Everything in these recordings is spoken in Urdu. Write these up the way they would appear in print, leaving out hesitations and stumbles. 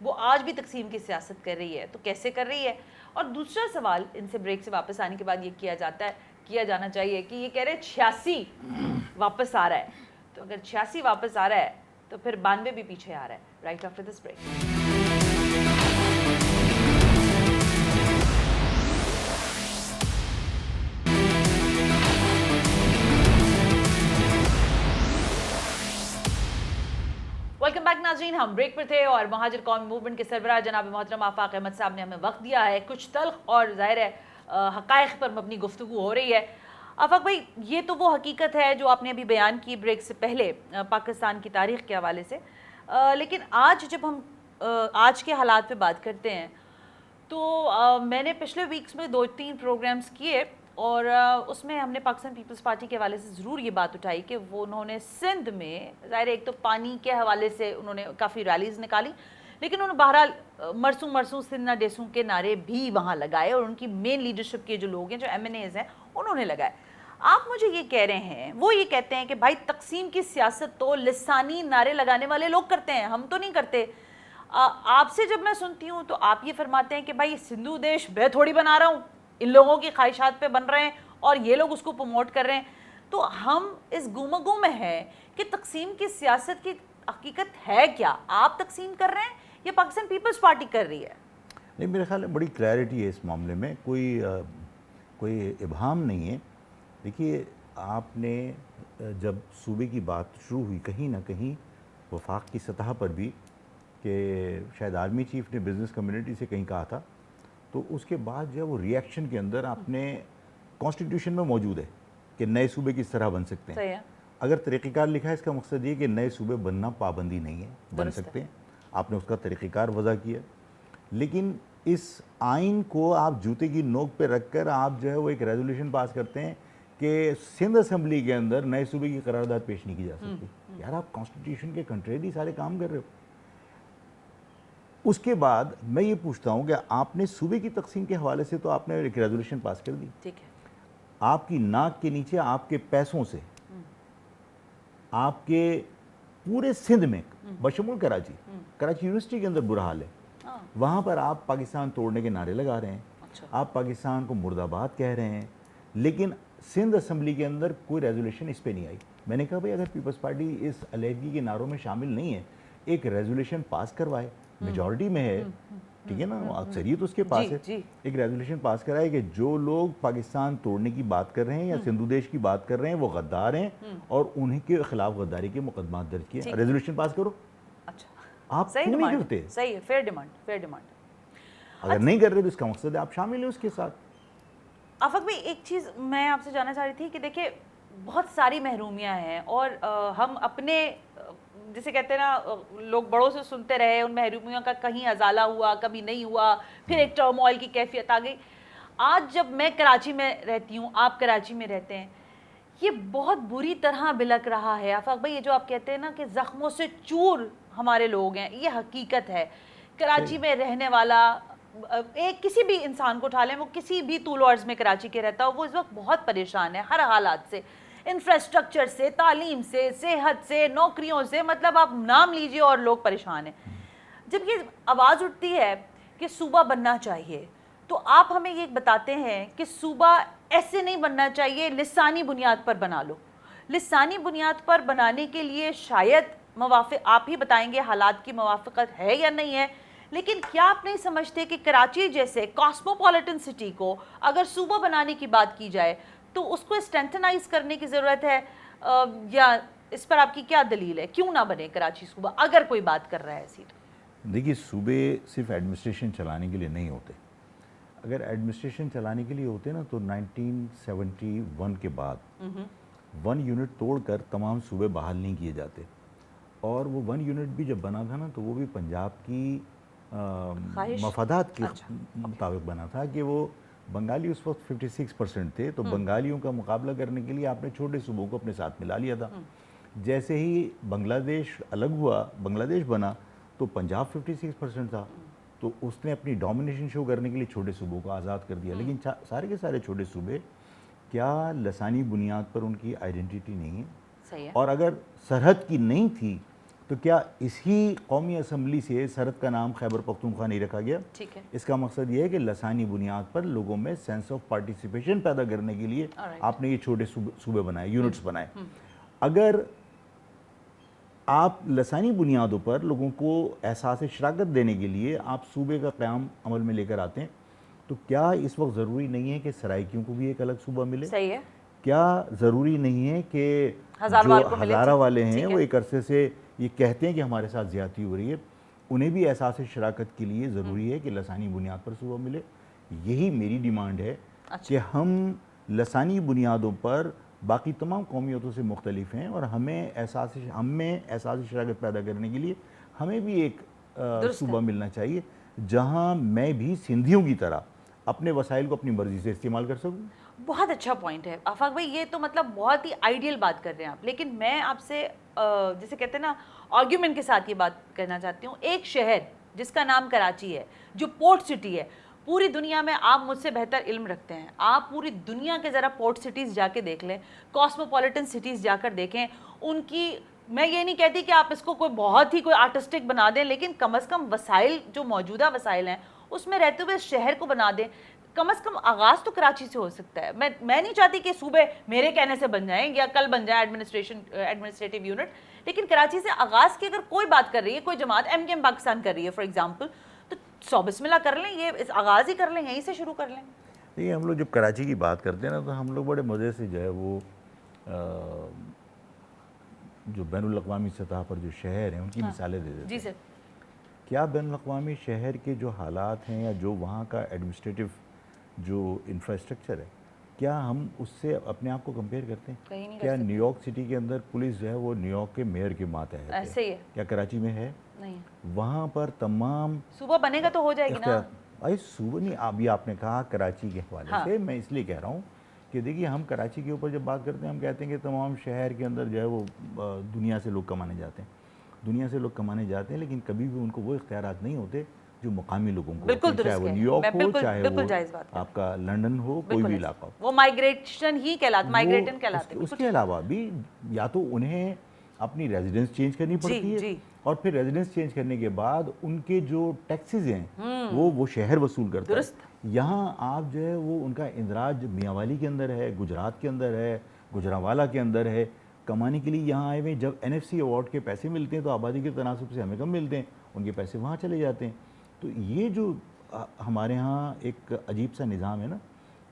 وہ آج بھی تقسیم کی سیاست کر رہی ہے، تو کیسے کر رہی ہے؟ اور دوسرا سوال ان سے بریک سے واپس آنے کے بعد یہ کیا جانا چاہیے کہ یہ کہہ رہے 86 واپس آ رہا ہے، تو اگر 86 واپس آ رہا ہے تو پھر 92 بھی پیچھے آ رہا ہے. Right after this break. Welcome back ناظرین، ہم بریک پر تھے اور مہاجر قومی موومنٹ کے سربراہ جناب محترم آفاق احمد صاحب نے ہمیں وقت دیا ہے. کچھ تلخ اور ظاہر ہے حقائق پر مبنی گفتگو ہو رہی ہے. آفاق بھائی، یہ تو وہ حقیقت ہے جو آپ نے ابھی بیان کی بریک سے پہلے پاکستان کی تاریخ کے حوالے سے، لیکن آج جب ہم آج کے حالات پہ بات کرتے ہیں تو میں نے پچھلے ویکس میں 2-3 پروگرامز کیے اور اس میں ہم نے پاکستان پیپلز پارٹی کے حوالے سے ضرور یہ بات اٹھائی کہ وہ انہوں نے سندھ میں ظاہر ایک تو پانی کے حوالے سے انہوں نے کافی ریلیز نکالی، لیکن انہوں نے بہرحال مرسوں مرسوں سندھ نہ ڈیسوں کے نعرے بھی وہاں لگائے اور ان کی مین لیڈرشپ کے جو لوگ ہیں، جو ایم این ایز ہیں، انہوں نے لگائے. آپ مجھے یہ کہہ رہے ہیں، وہ یہ کہتے ہیں کہ بھائی تقسیم کی سیاست تو لسانی نعرے لگانے والے لوگ کرتے ہیں، ہم تو نہیں کرتے. آپ سے جب میں سنتی ہوں تو آپ یہ فرماتے ہیں کہ بھائی سندھو دیش میں تھوڑی بنا رہا ہوں، ان لوگوں کی خواہشات پہ بن رہے ہیں اور یہ لوگ اس کو پروموٹ کر رہے ہیں. تو ہم اس گمگو میں ہیں کہ تقسیم کی سیاست کی حقیقت ہے کیا؟ آپ تقسیم کر رہے ہیں یا پاکستان پیپلز پارٹی کر رہی ہے؟ نہیں، میرے خیال میں بڑی کلیئرٹی ہے اس معاملے میں، کوئی ابہام نہیں ہے. دیکھیے، آپ نے جب صوبے کی بات شروع ہوئی کہیں نہ کہیں وفاق کی سطح پر بھی، کہ شاید آرمی چیف نے بزنس کمیونٹی سے کہیں کہا تھا، تو اس کے بعد جو ہے وہ ری ایکشن کے اندر آپ نے کانسٹیٹیوشن میں موجود ہے کہ نئے صوبے کس طرح بن سکتے ہیں. صحیح ہے. اگر طریقہ کار لکھا ہے، اس کا مقصد یہ کہ نئے صوبے بننا پابندی نہیں ہے، بن سکتے ہیں. آپ نے اس کا طریقہ کار وضع کیا، لیکن اس آئین کو آپ جوتے کی نوک پہ رکھ کر آپ جو ہے وہ ایک ریزولوشن پاس کرتے ہیں کہ سندھ اسمبلی کے اندر نئے صوبے کی قرارداد پیش نہیں کی جا سکتی. یار، آپ کانسٹیٹیوشن کے کنٹریری سارے کام کر رہے ہو. اس کے بعد میں یہ پوچھتا ہوں کہ آپ نے صوبے کی تقسیم کے حوالے سے تو آپ نے ایک ریزولوشن پاس کر دی. ٹھیک ہے. آپ کی ناک کے نیچے آپ کے پیسوں سے آپ کے پورے سندھ میں بشمول کراچی یونیورسٹی کے اندر برا حال ہے. وہاں پر آپ پاکستان توڑنے کے نعرے لگا رہے ہیں، آپ پاکستان کو مرد آباد کہہ رہے ہیں، لیکن سندھ اسمبلی کے اندر کوئی ریزولوشن اس پہ نہیں آئی. میں نے کہا بھائی، اگر پیپلز پارٹی اس علیحدگی کے نعروں میں شامل نہیں ہے، ایک ریزولوشن پاس کروائے، میجورٹی میں ہے، ٹھیک ہے نا، اکثریت اس کے پاس ہے. ایک ریزولوشن پاس کرائے کہ جو لوگ پاکستان توڑنے کی بات کر رہے ہیں یا سندھو دیش کی بات کر رہے ہیں وہ غدار ہیں اور انہیں کے خلاف غداری کے مقدمات درج کیے. ریزولوشن پاس کرو. اچھا، آپ کیوں نہیں کرتے؟ صحیح ہے، فیئر ڈیمانڈ. اگر نہیں کر رہے تو اس کا مقصد ہے آپ شامل ہیں اس کے ساتھ. آفاق بھائی، ایک چیز میں آپ سے جاننا چاہ رہی تھی کہ دیکھیں بہت ساری محرومیاں ہیں اور ہم اپنے جسے کہتے ہیں نا، لوگ بڑوں سے سنتے رہے، ان محرومیوں کا کہیں ازالہ ہوا، کبھی نہیں ہوا، پھر ایک ٹرموائل کی کیفیت آ گئی. آج جب میں کراچی میں رہتی ہوں، آپ کراچی میں رہتے ہیں، یہ بہت بری طرح بلک رہا ہے. آفاق بھائی، یہ جو آپ کہتے ہیں نا کہ زخموں سے چور ہمارے لوگ ہیں، یہ حقیقت ہے. کراچی میں رہنے والا ایک کسی بھی انسان کو اٹھا لیں، وہ کسی بھی طول و عرض میں کراچی کے رہتا ہو، وہ اس وقت بہت پریشان ہے ہر حالات سے، انفراسٹرکچر سے، تعلیم سے، صحت سے، نوکریوں سے، مطلب آپ نام لیجئے اور لوگ پریشان ہیں. جب یہ آواز اٹھتی ہے کہ صوبہ بننا چاہیے، تو آپ ہمیں یہ بتاتے ہیں کہ صوبہ ایسے نہیں بننا چاہیے، لسانی بنیاد پر بنا لو. لسانی بنیاد پر بنانے کے لیے شاید موافق، آپ ہی بتائیں گے حالات کی موافقت ہے یا نہیں ہے، لیکن کیا آپ نہیں سمجھتے کہ کراچی جیسے کاسموپولیٹن سٹی کو اگر صوبہ بنانے کی بات کی جائے تو اس کو اسٹرینتھنائز کرنے کی ضرورت ہے، یا اس پر آپ کی کیا دلیل ہے؟ کیوں نہ بنے کراچی صوبہ اگر کوئی بات کر رہا ہے ایسی؟ دیکھیے، صوبے صرف ایڈمنسٹریشن چلانے کے لیے نہیں ہوتے. اگر ایڈمنسٹریشن چلانے کے لیے ہوتے نا تو 1971 کے بعد 1 یونٹ توڑ کر تمام صوبے بحال نہیں کیے جاتے. اور وہ 1 یونٹ بھی جب بنا تھا نا تو وہ بھی پنجاب کی مفادات کے مطابق بنا تھا کہ وہ بنگالی اس وقت 56% تھے، تو بنگالیوں کا مقابلہ کرنے کے لیے آپ نے چھوٹے صوبوں کو اپنے ساتھ ملا لیا تھا. جیسے ہی بنگلہ دیش الگ ہوا، بنگلہ دیش بنا، تو پنجاب 56% تھا، تو اس نے اپنی ڈومینیشن شو کرنے کے لیے چھوٹے صوبوں کو آزاد کر دیا. لیکن سارے کے سارے چھوٹے صوبے کیا لسانی بنیاد پر ان کی آئیڈینٹی نہیں ہے؟ اور اگر سرحد کی نہیں تھی تو کیا اسی قومی اسمبلی سے سرحد کا نام خیبر پختونخوا نہیں رکھا گیا؟ ٹھیک ہے. اس کا مقصد یہ ہے کہ لسانی بنیاد پر لوگوں میں سینس آف پارٹیسپیشن پیدا کرنے کے لیے آپ نے یہ چھوٹے صوبے بنائے, یونٹس بنائے. اگر آپ لسانی بنیادوں پر لوگوں کو احساس شراکت دینے کے لیے آپ صوبے کا قیام عمل میں لے کر آتے ہیں, تو کیا اس وقت ضروری نہیں ہے کہ سرائکیوں کو بھی ایک الگ صوبہ ملے؟ صحیح ہے. کیا ضروری نہیں ہے کہ جو ہزارہ والے ہیں وہ ایک عرصے سے یہ کہتے ہیں کہ ہمارے ساتھ زیادتی ہو رہی ہے, انہیں بھی احساس شراکت کے لیے ضروری ہے کہ لسانی بنیاد پر صوبہ ملے؟ یہی میری ڈیمانڈ ہے کہ ہم لسانی بنیادوں پر باقی تمام قومیتوں سے مختلف ہیں, اور ہم میں احساس شراکت پیدا کرنے کے لیے ہمیں بھی ایک صوبہ ملنا چاہیے جہاں میں بھی سندھیوں کی طرح اپنے وسائل کو اپنی مرضی سے استعمال کر سکوں. بہت اچھا پوائنٹ ہے آفاق بھائی, یہ تو مطلب بہت ہی آئیڈیل بات کر رہے ہیں آپ, لیکن میں آپ سے جسے کہتے ہیں نا آرگیومنٹ کے ساتھ یہ بات کرنا چاہتی ہوں. ایک شہر جس کا نام کراچی ہے, جو پورٹ سٹی ہے, پوری دنیا میں آپ مجھ سے بہتر علم رکھتے ہیں, آپ پوری دنیا کے ذرا پورٹ سٹیز جا کے دیکھ لیں, کاسموپولیٹن سٹیز جا کر دیکھیں ان کی. میں یہ نہیں کہتی کہ آپ اس کو کوئی بہت ہی کوئی آرٹسٹک بنا دیں, لیکن کم از کم وسائل جو موجودہ وسائل ہیں اس میں رہتے ہوئے شہر کو بنا دیں. کم از کم آغاز تو کراچی سے ہو سکتا ہے. میں نہیں چاہتی کہ صوبے میرے کہنے سے بن جائیں یا کل بن جائیں ایڈمنسٹریٹو یونٹ, لیکن کراچی سے آغاز کی اگر کوئی بات کر رہی ہے, کوئی جماعت ایم کے ایم پاکستان کر رہی ہے فار ایگزامپل, تو 100 بسم اللہ کر لیں, یہ آغاز ہی کر لیں, یہیں سے شروع کر لیں. دیکھیے ہم لوگ جب کراچی کی بات کرتے ہیں نا تو ہم لوگ بڑے مزے سے جو ہے وہ جو بین الاقوامی سطح پر جو شہر ہیں ان کی مثالیں دے دیتے ہیں. جی سر. کیا بین الاقوامی شہر کے جو حالات ہیں یا جو وہاں کا ایڈمنسٹریٹو جو انفراسٹرکچر ہے, کیا ہم اس سے اپنے آپ کو کمپیئر کرتے ہیں؟ کیا نیو یارک سٹی کے اندر پولیس جو ہے وہ نیو یارک کے میئر کے ماتحت ہے؟ ایسے ہی ہے. کیا کراچی میں ہے؟ نہیں. وہاں پر تمام صوبہ بنے گا تو ہو جائے گی نا. بھائی صوبہ نہیں, ابھی آپ نے کہا کراچی کے حوالے سے, میں اس لیے کہہ رہا ہوں کہ دیکھیے ہم کراچی کے اوپر جب بات کرتے ہیں ہم کہتے ہیں کہ تمام شہر کے اندر جو ہے وہ دنیا سے لوگ کمانے جاتے ہیں, دنیا سے لوگ کمانے جاتے ہیں, لیکن کبھی بھی ان کو وہ اختیارات نہیں ہوتے جو مقامی لوگوں کو, چاہے وہ نیو یارک ہو, چاہے وہ آپ کا لنڈن ہو, کوئی بھی علاقہ ہو. وہ مائگریشن ہی مائگریٹن کہلاتے ہیں. اس کے علاوہ بھی یا تو انہیں اپنی ریزیڈنس چینج کرنی پڑتی ہے, اور پھر ریزیڈنس چینج کرنے کے بعد ان کے جو ٹیکسز ہیں وہ شہر وصول کرتا ہے. یہاں آپ جو ہے وہ ان کا اندراج میاں کے اندر ہے, گجرات کے اندر ہے, گجرانوالہ کے اندر ہے, کمانے کے لیے یہاں آئے ہوئے. جب NFC ایوارڈ کے پیسے ملتے ہیں تو آبادی کے تناسب سے ہمیں کم ملتے ہیں, ان کے پیسے وہاں چلے جاتے ہیں. تو یہ جو ہمارے ہاں ایک عجیب سا نظام ہے نا,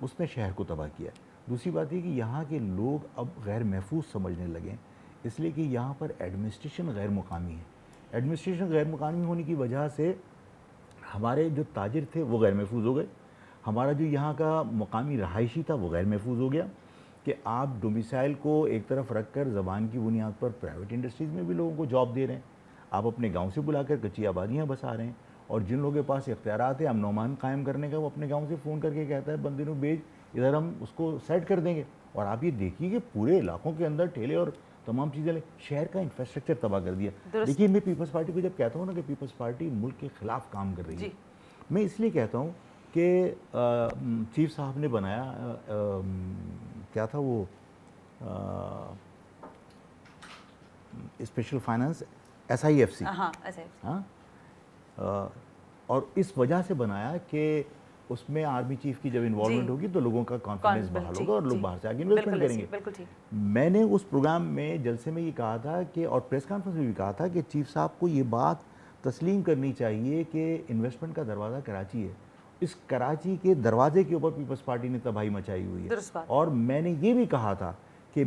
اس نے شہر کو تباہ کیا ہے. دوسری بات یہ کہ یہاں کے لوگ اب غیر محفوظ سمجھنے لگے ہیں, اس لیے کہ یہاں پر ایڈمنسٹریشن غیر مقامی ہے. ایڈمنسٹریشن غیر مقامی ہونے کی وجہ سے ہمارے جو تاجر تھے وہ غیر محفوظ ہو گئے, ہمارا جو یہاں کا مقامی رہائشی تھا وہ غیر محفوظ ہو گیا. کہ آپ ڈومیسائل کو ایک طرف رکھ کر زبان کی بنیاد پر پرائیویٹ انڈسٹریز میں بھی لوگوں کو جاب دے رہے ہیں, آپ اپنے گاؤں سے بلا کر کچی آبادیاں بسا رہے ہیں, اور جن لوگوں کے پاس اختیارات ہیں امن و امان قائم کرنے کا, وہ اپنے گاؤں سے فون کر کے کہتا ہے بندے نو بیچ, ادھر ہم اس کو سیٹ کر دیں گے. اور آپ یہ دیکھیے کہ پورے علاقوں کے اندر ٹھیلے اور تمام چیزیں شہر کا انفراسٹرکچر تباہ کر دیا. دیکھیے میں پیپلز پارٹی کو جب کہتا ہوں نا کہ پیپلز پارٹی ملک کے خلاف کام کر رہی ہے, میں اس لیے کہتا ہوں کہ چیف صاحب نے بنایا کیا تھا وہ اسپیشل فائنانس SIFC, ہاں, اور اس وجہ سے بنایا کہ اس میں آرمی چیف کی جب انوالومنٹ ہوگی تو لوگوں کا کانفیڈنس بحال ہوگا اور لوگ باہر سے آگے انویسٹمنٹ کریں گے. میں نے اس پروگرام میں جلسے میں یہ کہا تھا کہ, اور پریس کانفرنس میں بھی کہا تھا کہ چیف صاحب کو یہ بات تسلیم کرنی چاہیے کہ انویسٹمنٹ کا دروازہ کراچی ہے. اس کراچی کے دروازے کے اوپر پیپلز پارٹی نے تباہی مچائی ہوئی ہے. اور میں نے یہ بھی کہا تھا کہ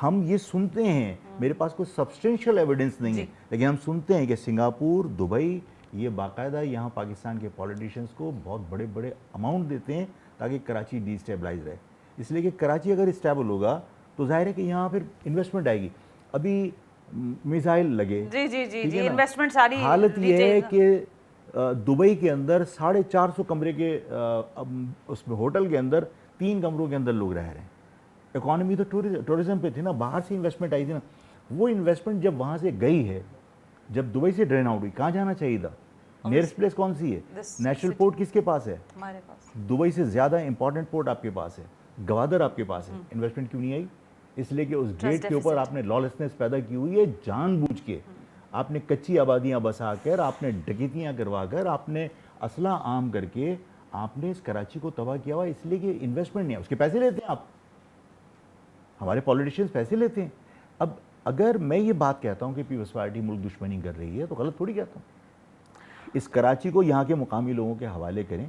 ہم یہ سنتے ہیں, میرے پاس کوئی سبسٹینشیل ایویڈنس نہیں ہے, لیکن ہم سنتے ہیں کہ سنگاپور, دبئی یہ باقاعدہ یہاں پاکستان کے پولیٹیشینز کو بہت بڑے بڑے اماؤنٹ دیتے ہیں تاکہ کراچی ڈی اسٹیبلائز رہے. اس لیے کہ کراچی اگر اسٹیبل ہوگا تو ظاہر ہے کہ یہاں پھر انویسٹمنٹ آئے گی. ابھی میزائل لگے, انویسٹمنٹ ساری حالت یہ ہے کہ دبئی کے اندر 450 کمرے کے اس میں ہوٹل کے اندر 3 کمروں کے اندر لوگ رہ رہے ہیں. اکانومی تو ٹورزم پہ تھی نا, باہر سے انویسٹمنٹ آئی تھی نا. وہ انویسٹمنٹ جب وہاں سے گئی ہے, جب دبئی سے ڈرین آؤٹ ہوئی, کہاں جانا چاہیے تھا؟ نیئرسٹ پلیس کون سی ہے؟ نیشنل پورٹ کس کے پاس ہے؟ ہمارے پاس. دبئی سے زیادہ امپورٹنٹ پورٹ آپ کے پاس ہے, گوادر آپ کے پاس ہے. انویسٹمنٹ کیوں نہیں آئی؟ اس لیے کہ اس گیٹ کے اوپر آپ نے لالیسنس پیدا کی ہوئی ہے جان بوجھ کے. آپ نے کچی آبادیاں بسا کر، آپ نے ڈکیتیاں کروا کر، آپ نے اسلحہ عام کر کے آپ نے اس کراچی کو تباہ کیا ہوا، اس لیے کہ انویسٹمنٹ نہیں ہے، اس کے پیسے لیتے ہیں آپ، ہمارے پولیٹیشینز پیسے لیتے ہیں. اب اگر میں یہ بات کہتا ہوں کہ پیپلز پارٹی ملک دشمنی کر رہی ہے تو غلط تھوڑی کہتا ہوں. اس کراچی کو یہاں کے مقامی لوگوں کے حوالے کریں،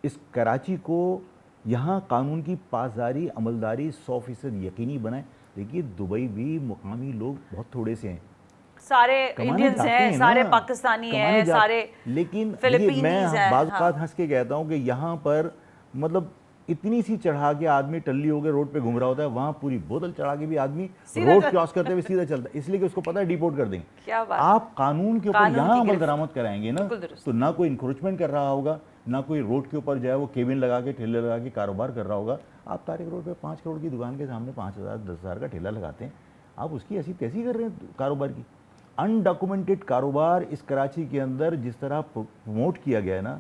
اس کراچی کو یہاں قانون کی پاسداری عملداری 100% یقینی بنائیں. دیکھیے دبئی بھی مقامی لوگ بہت تھوڑے سے ہیں، سارے کمانے انڈینز جاتے ہیں، ہیں سارے نا، پاکستانی کمانے ہیں، سارے لیکن دیکھیے میں فلپینیز ہیں. بعض اوقات ہنس کے کہتا ہوں کہ یہاں پر مطلب اتنی سی چڑھا کے آدمی ٹلی ہو کے روڈ پہ گھوم رہا ہوتا ہے، وہاں پوری بوتل چڑھا کے بھی آدمی روڈ کراس کرتے ہوئے سیدھا چلتا ہے، اس لیے کہ اس کو پتہ ہے ڈیپورٹ کر دیں گے. کیا بات، آپ قانون کے اوپر یہاں عمل درآمد کرائیں گے نا تو نہ کوئی انکروچمنٹ کر رہا ہوگا، نہ کوئی روڈ کے اوپر جو ہے وہ کیبن لگا کے ٹھیلے لگا کے کاروبار کر رہا ہوگا. آپ طارق روڈ پہ 5 کروڑ کی دکان کے سامنے 5,000 10,000 کا ٹھیلا لگاتے ہیں، آپ اس کی ایسی تیسی کر رہے ہیں کاروبار کی. انڈاکومنٹڈ کاروبار اس کراچی کے اندر جس طرح پروموٹ کیا گیا ہے نا،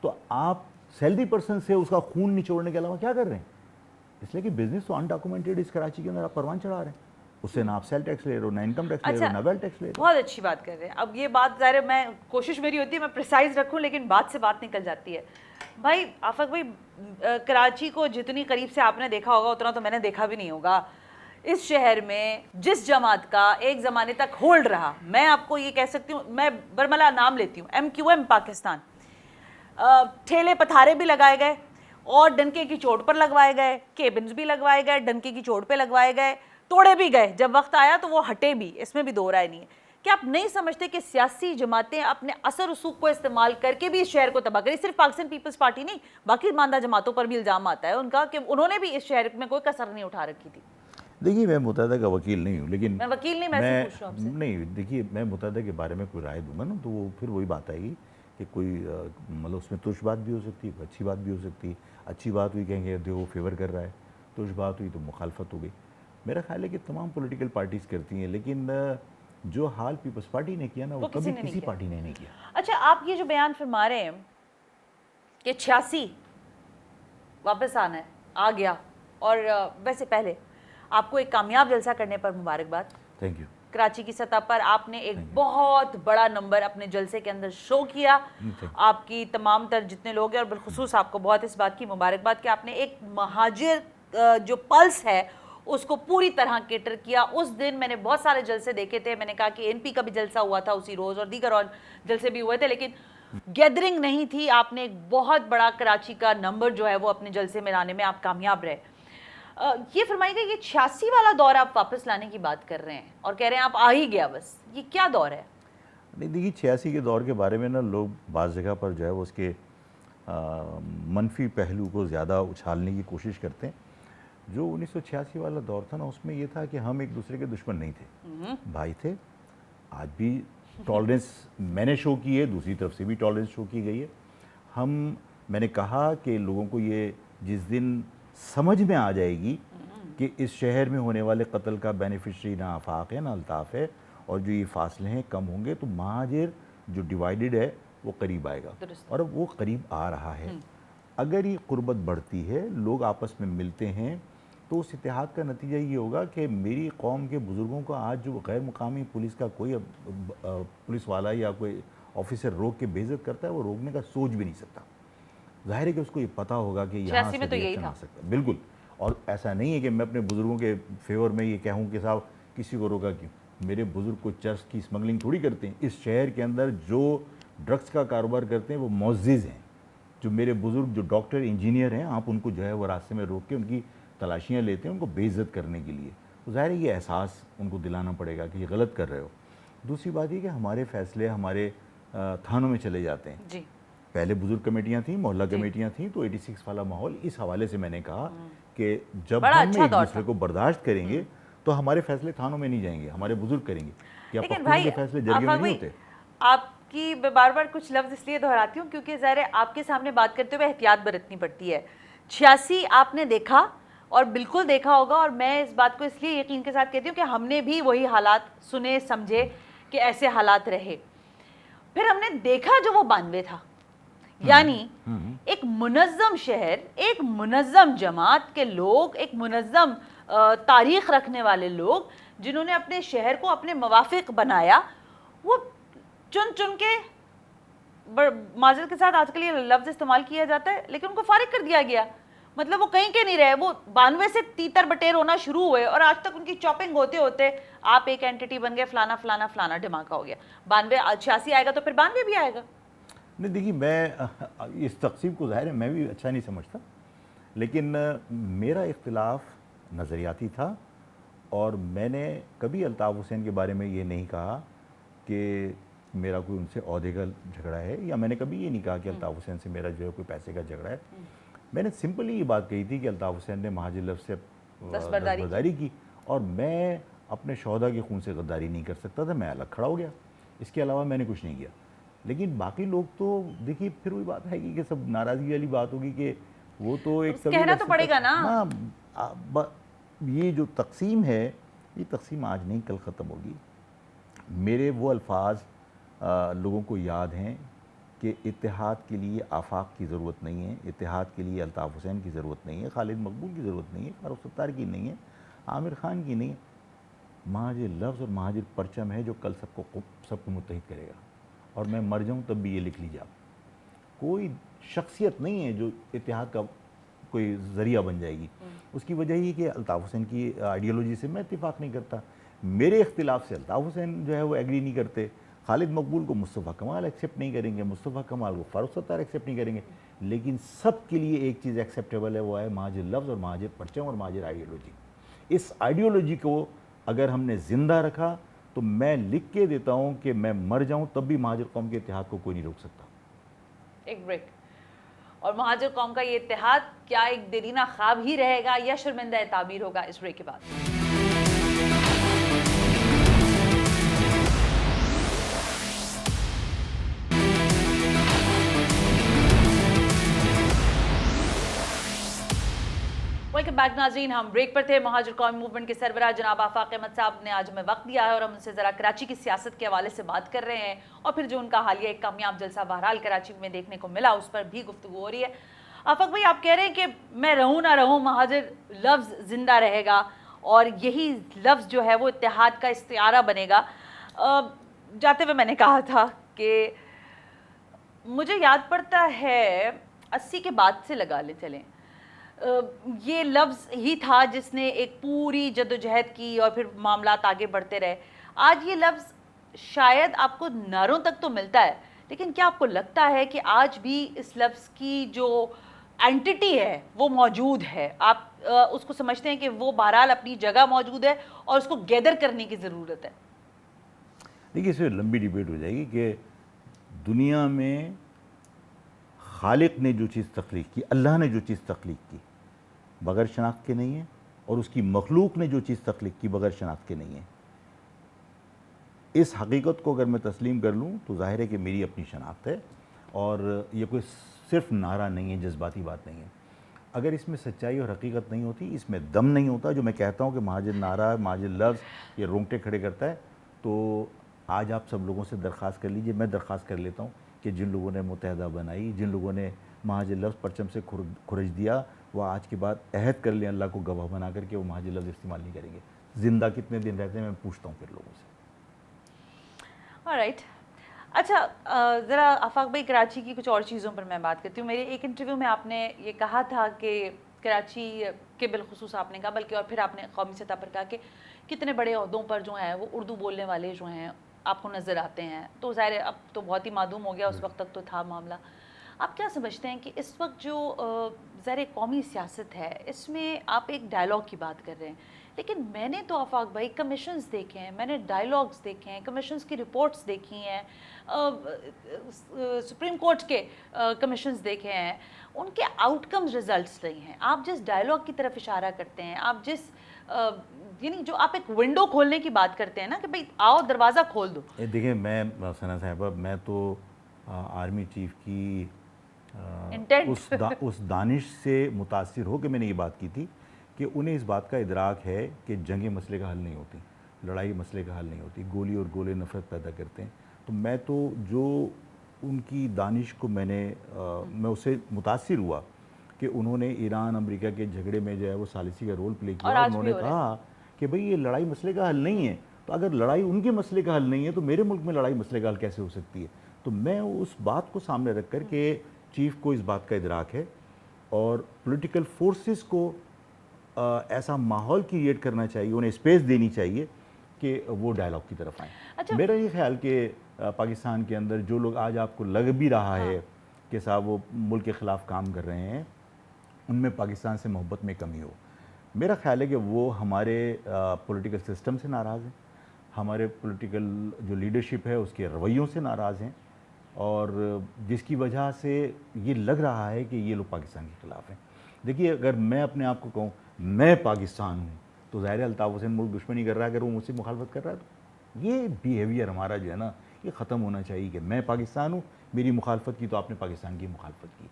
تو آپ سیلری پرسن سے اس کا خون نچوڑنے کے علاوہ کیا کر رہے ہیں؟ اس لیے کہ بزنس تو انڈاکومنٹڈ اس کراچی کے اندر آپ پروان چڑھا رہے ہیں، اس سے نہ آپ سیل ٹیکس لے رہے ہو، نہ انکم ٹیکس لے رہے ہو، نہ ویلتھ ٹیکس لے رہے ہو. بہت اچھی بات کر رہے ہیں. اب یہ بات ظاہر ہے میں کوشش میری ہوتی ہے میں پریسائز رکھوں، لیکن بات سے بات نکل جاتی ہے. بھائی آفاق بھائی، کراچی کو جتنی قریب سے آپ نے دیکھا ہوگا اتنا تو میں نے دیکھا بھی نہیں ہوگا. اس شہر میں جس جماعت کا ایک زمانے تک ہولڈ رہا، میں آپ کو یہ کہہ سکتی ہوں، میں برملا نام لیتی ہوں، MQM پاکستان، ٹھیلے پتھارے بھی لگائے گئے اور ڈنکے کی چوٹ پر لگوائے گئے، کیبنز بھی لگوائے گئے، ڈنکے کی چوٹ پہ لگوائے گئے، توڑے بھی گئے، جب وقت آیا تو وہ ہٹے بھی، اس میں بھی دو رائے نہیں ہے. کہ آپ نہیں سمجھتے کہ سیاسی جماعتیں اپنے اثر رسوخ کو استعمال کر کے بھی اس شہر کو تباہ کریں؟ صرف پاکستان پیپلز پارٹی نہیں، باقی ماندہ جماعتوں پر بھی الزام آتا ہے ان کا کہ انہوں نے بھی اس شہر میں کوئی کسر نہیں اٹھا رکھی تھی. دیکھیے میں متحدہ کا وکیل نہیں ہوں، لیکن میں وکیل نہیں، میں سے پوچھ رہا ہوں آپ سے. نہیں دیکھیے میں متحدہ کے بارے میں کوئی رائے دوں گا نا تو وہ پھر وہی بات آئے گی کہ کوئی مطلب اس میں ترش بات بھی ہو سکتی ہے، اچھی بات بھی ہو سکتی ہے. اچھی بات ہوئی کہیں گے وہ فیور کر رہا ہے، ترش بات ہوئی تو مخالفت ہو گئی. میرا خیال ہے کہ تمام پولیٹیکل پارٹیز کرتی ہیں، لیکن جو حال پیپلز پارٹی نے کیا نا وہ کبھی کسی پارٹی نے نہیں کیا. اچھا آپ یہ جو بیان فرما رہے ہیں کہ 86 واپس آنا ہے، آ گیا، اور ویسے پہلے آپ کو ایک کامیاب جلسہ کرنے پر مبارکباد. Thank you. کراچی کی سطح پر آپ نے ایک بہت بڑا نمبر اپنے جلسے کے اندر شو کیا. آپ کی تمام تر جتنے لوگ ہیں اور بالخصوص آپ کو بہت اس بات کی مبارکباد کہ آپ نے ایک مہاجر جو پلس ہے اس کو پوری طرح کیٹر کیا. اس دن میں نے بہت سارے جلسے دیکھے تھے، میں نے کہا کہ NP کا بھی جلسہ ہوا تھا اسی روز اور دیگر اور جلسے بھی ہوئے تھے، لیکن گیدرنگ نہیں تھی. آپ نے ایک بہت بڑا کراچی کا نمبر جو ہے وہ اپنے جلسے میں لانے میں آپ کامیاب رہے. یہ فرمائیے گا یہ 86 والا دور آپ واپس لانے کی بات کر رہے ہیں اور کہہ رہے ہیں آپ آ ہی گیا بس، یہ کیا دور ہے؟ نہیں دیکھیے 86 کے دور کے بارے میں نا لوگ بعض جگہ پر جو ہے وہ اس کے منفی پہلو کو زیادہ اچھالنے کی کوشش کرتے ہیں. جو 1986 والا دور تھا نا اس میں یہ تھا کہ ہم ایک دوسرے کے دشمن نہیں تھے، بھائی تھے. آج بھی ٹالرنس میں نے شو کی ہے، دوسری طرف سے بھی ٹالرنس شو کی گئی ہے. میں نے کہا کہ لوگوں کو یہ جس دن سمجھ میں آ جائے گی کہ اس شہر میں ہونے والے قتل کا بینیفیشری نہ آفاق ہے نہ الطاف ہے، اور جو یہ فاصلے ہیں کم ہوں گے تو مہاجر جو ڈیوائیڈڈ ہے وہ قریب آئے گا، اور اب وہ قریب آ رہا ہے. اگر یہ قربت بڑھتی ہے، لوگ آپس میں ملتے ہیں، تو اس اتحاد کا نتیجہ یہ ہوگا کہ میری قوم کے بزرگوں کا آج جو غیر مقامی پولیس کا کوئی پولیس والا یا کوئی آفیسر روک کے بے عزت کرتا ہے وہ روکنے کا سوچ بھی نہیں سکتا. ظاہر ہے کہ اس کو یہ پتہ ہوگا کہ یہاں سے ریئیکشن آ سکتا ہے. بالکل. اور ایسا نہیں ہے کہ میں اپنے بزرگوں کے فیور میں یہ کہوں کہ صاحب کسی کو روکا کیوں. میرے بزرگ کو چرس کی اسمگلنگ تھوڑی کرتے ہیں. اس شہر کے اندر جو ڈرگس کا کاروبار کرتے ہیں وہ معزز ہیں. جو میرے بزرگ جو ڈاکٹر انجینئر ہیں، آپ ان کو جو ہے وہ راستے میں روک کے ان کی تلاشیاں لیتے ہیں ان کو بے عزت کرنے کے لیے. تو ظاہر ہے یہ احساس ان کو دلانا پڑے گا کہ یہ غلط کر رہے ہو. دوسری بات یہ کہ ہمارے فیصلے ہمارے تھانوں میں چلے جاتے ہیں. جی پہلے بزرگ کمیٹیاں تھیں، محلہ کمیٹیاں تھیں، تو 86 والا ماحول اس حوالے سے میں نے کہا کہ جب ہم ایک دوسرے کو برداشت کریں گے تو ہمارے فیصلے تھانوں میں نہیں جائیں گے، ہمارے بزرگ کریں گے. کیا پختونوں کے فیصلے جرگے میں نہیں ہوتے؟ آپ کی بار بار کچھ لفظ اس لیے دہراتی ہوں کیونکہ ظاہر ہے آپ کے سامنے بات کرتے ہوئے احتیاط برتنی پڑتی ہے. 86 آپ نے دیکھا اور بالکل دیکھا ہوگا، اور میں اس بات کو اس لیے یقین کے ساتھ کہتی ہوں کہ ہم نے بھی وہی حالات سنے سمجھے کہ ایسے حالات رہے. پھر ہم نے دیکھا جو وہ 92 تھا، یعنی ایک منظم شہر، ایک منظم جماعت کے لوگ، ایک منظم تاریخ رکھنے والے لوگ جنہوں نے اپنے شہر کو اپنے موافق بنایا، وہ چن چن کے معذرت کے ساتھ آج کل یہ لفظ استعمال کیا جاتا ہے لیکن ان کو فارغ کر دیا گیا. مطلب وہ کہیں کے نہیں رہے, وہ 92 سے تیتر بٹیر ہونا شروع ہوئے اور آج تک ان کی چاپنگ ہوتے ہوتے آپ ایک اینٹی بن گئے, فلانا فلانا فلانا دھماکہ ہو گیا. 92 86 آئے گا تو پھر 92 بھی آئے گا. نہیں دیکھیے, میں اس تقسیم کو ظاہر ہے میں بھی اچھا نہیں سمجھتا, لیکن میرا اختلاف نظریاتی تھا اور میں نے کبھی الطاف حسین کے بارے میں یہ نہیں کہا کہ میرا کوئی ان سے عہدے کا جھگڑا ہے, یا میں نے کبھی یہ نہیں کہا کہ الطاف حسین سے میرا جو ہے کوئی پیسے کا جھگڑا ہے. میں نے سمپلی یہ بات کہی تھی کہ الطاف حسین نے مہاجر لفظ سے دستبرداری کی اور میں اپنے شہداء کے خون سے غداری نہیں کر سکتا تھا, میں الگ کھڑا ہو گیا. اس کے علاوہ میں نے کچھ نہیں کیا. لیکن باقی لوگ تو دیکھیے پھر وہی بات ہے کہ سب ناراضگی والی بات ہوگی کہ وہ تو ایک کہنا تو پڑے گا نا. یہ جو تقسیم ہے یہ تقسیم آج نہیں کل ختم ہوگی. میرے وہ الفاظ لوگوں کو یاد ہیں کہ اتحاد کے لیے آفاق کی ضرورت نہیں ہے, اتحاد کے لیے الطاف حسین کی ضرورت نہیں ہے, خالد مقبول کی ضرورت نہیں ہے, فاروق ستار کی نہیں ہے, عامر خان کی نہیں ہے. مہاجر لفظ اور مہاجر پرچم ہے جو کل سب کو متحد کرے گا. اور میں مر جاؤں تب بھی یہ لکھ لیجیے آپ, کوئی شخصیت نہیں ہے جو اتحاد کا کوئی ذریعہ بن جائے گی. اس کی وجہ یہ کہ الطاف حسین کی آئیڈیالوجی سے میں اتفاق نہیں کرتا, میرے اختلاف سے الطاف حسین جو ہے وہ ایگری نہیں کرتے, خالد مقبول کو مصطفیٰ کمال ایکسیپٹ نہیں کریں گے, مصطفیٰ کمال کو فاروق ستار ایکسیپٹ نہیں کریں گے. لیکن سب کے لیے ایک چیز ایکسیپٹیبل ہے, وہ ہے مہاجر لفظ اور مہاجر پرچم اور مہاجر آئیڈیالوجی. اس آئیڈیالوجی کو اگر ہم نے زندہ رکھا تو میں لکھ کے دیتا ہوں کہ میں مر جاؤں تب بھی مہاجر قوم کے اتحاد کو کوئی نہیں روک سکتا. ایک بریک. اور مہاجر قوم کا یہ اتحاد کیا ایک دیرینہ خواب ہی رہے گا یا شرمندہ تعبیر ہوگا؟ اس بریک کے بعد. ویلکم بیک ناظرین, ہم بریک پر تھے. مہاجر قومی موومنٹ کے سربراہ جناب آفاق احمد صاحب نے آج ہمیں وقت دیا ہے اور ہم ان سے ذرا کراچی کی سیاست کے حوالے سے بات کر رہے ہیں اور پھر جو ان کا حالیہ ایک کامیاب جلسہ بہرحال کراچی میں دیکھنے کو ملا اس پر بھی گفتگو ہو رہی ہے. آفاق بھائی, آپ کہہ رہے ہیں کہ میں رہوں نہ رہوں مہاجر لفظ زندہ رہے گا اور یہی لفظ جو ہے وہ اتحاد کا استعارہ بنے گا. جاتے ہوئے میں نے کہا تھا کہ مجھے یاد پڑتا ہے 80 کے بعد سے لگا لیں چلیں, یہ لفظ ہی تھا جس نے ایک پوری جدوجہد کی اور پھر معاملات آگے بڑھتے رہے. آج یہ لفظ شاید آپ کو نعروں تک تو ملتا ہے, لیکن کیا آپ کو لگتا ہے کہ آج بھی اس لفظ کی جو اینٹیٹی ہے وہ موجود ہے؟ آپ اس کو سمجھتے ہیں کہ وہ بہرحال اپنی جگہ موجود ہے اور اس کو گیدر کرنے کی ضرورت ہے؟ دیکھیے, اس سے لمبی ڈیبیٹ ہو جائے گی کہ دنیا میں خالق نے جو چیز تخلیق کی, اللہ نے جو چیز تخلیق کی بغیر شناخت کے نہیں ہے, اور اس کی مخلوق نے جو چیز تخلیق کی بغیر شناخت کے نہیں ہے. اس حقیقت کو اگر میں تسلیم کر لوں تو ظاہر ہے کہ میری اپنی شناخت ہے اور یہ کوئی صرف نعرہ نہیں ہے, جذباتی بات نہیں ہے. اگر اس میں سچائی اور حقیقت نہیں ہوتی, اس میں دم نہیں ہوتا, جو میں کہتا ہوں کہ مہاجر نعرہ, مہاجر لفظ یہ رونگٹے کھڑے کرتا ہے, تو آج آپ سب لوگوں سے درخواست کر لیجئے, میں درخواست کر لیتا ہوں کہ جن لوگوں نے متحدہ بنائی, جن لوگوں نے مہاجر لفظ پرچم سے کھرج دیا, وہ آج کے بعد عہد کر لیں اللہ کو گواہ بنا کر کے وہ مہاجر لفظ استعمال نہیں کریں گے. زندہ کتنے دن رہتے ہیں میں پوچھتا ہوں پھر لوگوں سے. آلرائٹ. اچھا, ذرا آفاق بھائی کراچی کی کچھ اور چیزوں پر میں بات کرتی ہوں. میرے ایک انٹرویو میں آپ نے یہ کہا تھا کہ کراچی کے بالخصوص آپ نے کہا, بلکہ اور پھر آپ نے قومی سطح پر کہا کہ کتنے بڑے عہدوں پر جو ہیں وہ اردو بولنے والے جو ہیں آپ کو نظر آتے ہیں. تو ظاہر ہے اب تو بہت ہی معدوم ہو گیا, اس وقت تک تو تھا معاملہ. آپ کیا سمجھتے ہیں کہ اس وقت جو ظاہر قومی سیاست ہے اس میں آپ ایک ڈائلاگ کی بات کر رہے ہیں, لیکن میں نے تو آفاق بھائی کمیشنز دیکھے ہیں, میں نے ڈائلاگز دیکھے ہیں, کمیشنز کی رپورٹس دیکھی ہیں, سپریم کورٹ کے کمیشنز دیکھے ہیں, ان کے آؤٹ کمز ریزلٹس رہی ہیں. آپ جس ڈائلاگ کی طرف اشارہ کرتے ہیں, آپ جس یعنی جو آپ ایک ونڈو کھولنے کی بات کرتے ہیں نا کہ بھئی آؤ دروازہ کھول دو. دیکھیں, میں ثنا صاحبہ, میں تو آرمی چیف کی اس دانش سے متاثر ہو کہ میں نے یہ بات کی تھی کہ انہیں اس بات کا ادراک ہے کہ جنگیں مسئلے کا حل نہیں ہوتی, لڑائی مسئلے کا حل نہیں ہوتی, گولی اور گولے نفرت پیدا کرتے ہیں. تو میں تو جو ان کی دانش کو میں اس سے متاثر ہوا کہ انہوں نے ایران امریکہ کے جھگڑے میں جو ہے وہ ثالثی کا رول پلے کیا, اور انہوں نے کہا کہ بھئی یہ لڑائی مسئلے کا حل نہیں ہے. تو اگر لڑائی ان کے مسئلے کا حل نہیں ہے تو میرے ملک میں لڑائی مسئلے کا حل کیسے ہو سکتی ہے؟ تو میں اس بات کو سامنے رکھ کر کہ چیف کو اس بات کا ادراک ہے اور پولیٹیکل فورسز کو ایسا ماحول کریٹ کرنا چاہیے, انہیں اسپیس دینی چاہیے کہ وہ ڈائلاگ کی طرف آئیں. میرا یہ خیال کہ پاکستان کے اندر جو لوگ آج آپ کو لگ بھی رہا ہے کہ صاحب وہ ملک کے خلاف کام کر رہے ہیں, ان میں پاکستان سے محبت میں کمی ہو. میرا خیال ہے کہ وہ ہمارے پولیٹیکل سسٹم سے ناراض ہیں, ہمارے پولیٹیکل جو لیڈرشپ ہے اس کے رویوں سے ناراض ہیں, اور جس کی وجہ سے یہ لگ رہا ہے کہ یہ لوگ پاکستان کے خلاف ہیں. دیکھیے, اگر میں اپنے آپ کو کہوں میں پاکستان ہوں تو ظاہر الطاف حسین ملک دشمنی کر رہا ہے, اگر وہ مجھ سے مخالفت کر رہا ہے تو یہ بیہیویئر ہمارا جو ہے نا یہ ختم ہونا چاہیے کہ میں پاکستان ہوں, میری مخالفت کی تو آپ نے پاکستان کی مخالفت کی.